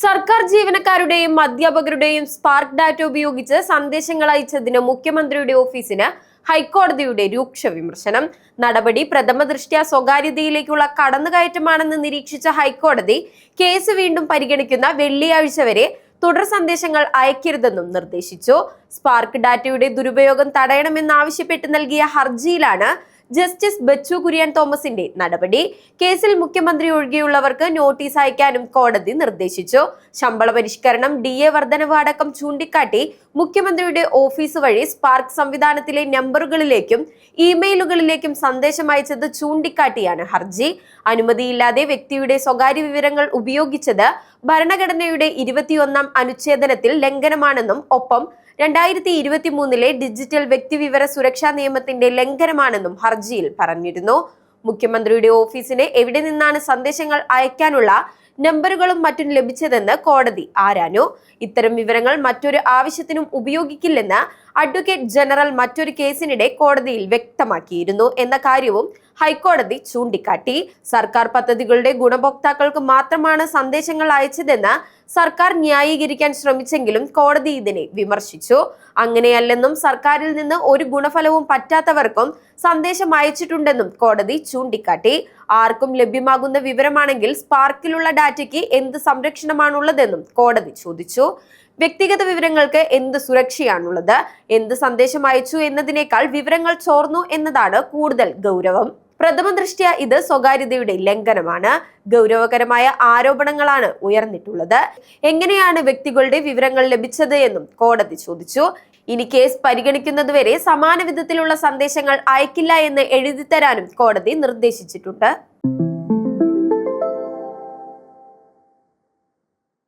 സർക്കാർ ജീവനക്കാരുടെയും അധ്യാപകരുടെയും സ്പാർക്ക് ഡാറ്റ ഉപയോഗിച്ച് സന്ദേശങ്ങൾ അയച്ചതിന് മുഖ്യമന്ത്രിയുടെ ഓഫീസിന് ഹൈക്കോടതിയുടെ രൂക്ഷ വിമർശനം. നടപടി പ്രഥമദൃഷ്ട്യാ സ്വകാര്യതയിലേക്കുള്ള കടന്നുകയറ്റമാണെന്ന് നിരീക്ഷിച്ച ഹൈക്കോടതി കേസ് വീണ്ടും പരിഗണിക്കുന്ന വെള്ളിയാഴ്ച വരെ തുടർ സന്ദേശങ്ങൾ അയക്കരുതെന്നും നിർദ്ദേശിച്ചു. സ്പാർക്ക് ഡാറ്റയുടെ ദുരുപയോഗം തടയണമെന്നാവശ്യപ്പെട്ട് നൽകിയ ഹർജിയിലാണ് ജസ്റ്റിസ് ബച്ചു കുര്യൻ തോമസിന്റെ നടപടി. കേസിൽ മുഖ്യമന്ത്രി ഒഴികെയുള്ളവർക്ക് നോട്ടീസ് അയക്കാനും കോടതി നിർദ്ദേശിച്ചു. ശമ്പള പരിഷ്കരണം, DA വർധനവ് അടക്കം ചൂണ്ടിക്കാട്ടി മുഖ്യമന്ത്രിയുടെ ഓഫീസ് വഴി സ്പാർക്ക് സംവിധാനത്തിലെ നമ്പറുകളിലേക്കും ഇമെയിലുകളിലേക്കും സന്ദേശം അയച്ചത് ചൂണ്ടിക്കാട്ടിയാണ് ഹർജി. അനുമതിയില്ലാതെ വ്യക്തിയുടെ സ്വകാര്യ വിവരങ്ങൾ ഉപയോഗിച്ചത് ഭരണഘടനയുടെ 21-ാം അനുച്ഛേദനത്തിൽ ലംഘനമാണെന്നും ഒപ്പം 2023 ഡിജിറ്റൽ വ്യക്തിവിവര സുരക്ഷാ നിയമത്തിന്റെ ലംഘനമാണെന്നും ഹർജിയിൽ പറഞ്ഞിരുന്നു. മുഖ്യമന്ത്രിയുടെ ഓഫീസിന് എവിടെ നിന്നാണ് സന്ദേശങ്ങൾ അയക്കാനുള്ള നമ്പറുകളും മറ്റും ലഭിച്ചതെന്ന് കോടതി ആരാഞ്ഞു. ഇത്തരം വിവരങ്ങൾ മറ്റൊരു ആവശ്യത്തിനും ഉപയോഗിക്കില്ലെന്ന് അഡ്വക്കേറ്റ് ജനറൽ മറ്റൊരു കേസിനിടെ കോടതിയിൽ വ്യക്തമാക്കിയിരുന്നു എന്ന കാര്യവും ഹൈക്കോടതി ചൂണ്ടിക്കാട്ടി. സർക്കാർ പദ്ധതികളുടെ ഗുണഭോക്താക്കൾക്ക് മാത്രമാണ് സന്ദേശങ്ങൾ അയച്ചതെന്ന് സർക്കാർ ന്യായീകരിക്കാൻ ശ്രമിച്ചെങ്കിലും കോടതി ഇതിനെ വിമർശിച്ചു. അങ്ങനെയല്ലെന്നും സർക്കാരിൽ നിന്ന് ഒരു ഗുണഫലവും പറ്റാത്തവർക്കും സന്ദേശം അയച്ചിട്ടുണ്ടെന്നും കോടതി ചൂണ്ടിക്കാട്ടി. ആർക്കും ലഭ്യമാകുന്ന വിവരമാണെങ്കിൽ സ്പാർക്കിലുള്ള ഡാറ്റയ്ക്ക് എന്ത് സംരക്ഷണമാണുള്ളതെന്നും കോടതി ചോദിച്ചു. വ്യക്തിഗത വിവരങ്ങൾക്ക് എന്ത് സുരക്ഷയാണുള്ളത്? എന്ത് സന്ദേശം അയച്ചു എന്നതിനേക്കാൾ വിവരങ്ങൾ ചോർന്നു എന്നതാണ് കൂടുതൽ ഗൗരവം. പ്രഥമ ദൃഷ്ട്യാ ഇത് സ്വകാര്യതയുടെ ലംഘനമാണ്. ഗൗരവകരമായ ആരോപണങ്ങളാണ് ഉയർന്നിട്ടുള്ളത്. എങ്ങനെയാണ് വ്യക്തികളുടെ വിവരങ്ങൾ ലഭിച്ചത് എന്നും കോടതി ചോദിച്ചു. ഇനി കേസ് പരിഗണിക്കുന്നതുവരെ സമാന വിധത്തിലുള്ള സന്ദേശങ്ങൾ അയക്കില്ല എന്ന് എഴുതിത്തരാനും കോടതി നിർദ്ദേശിച്ചിട്ടുണ്ട്.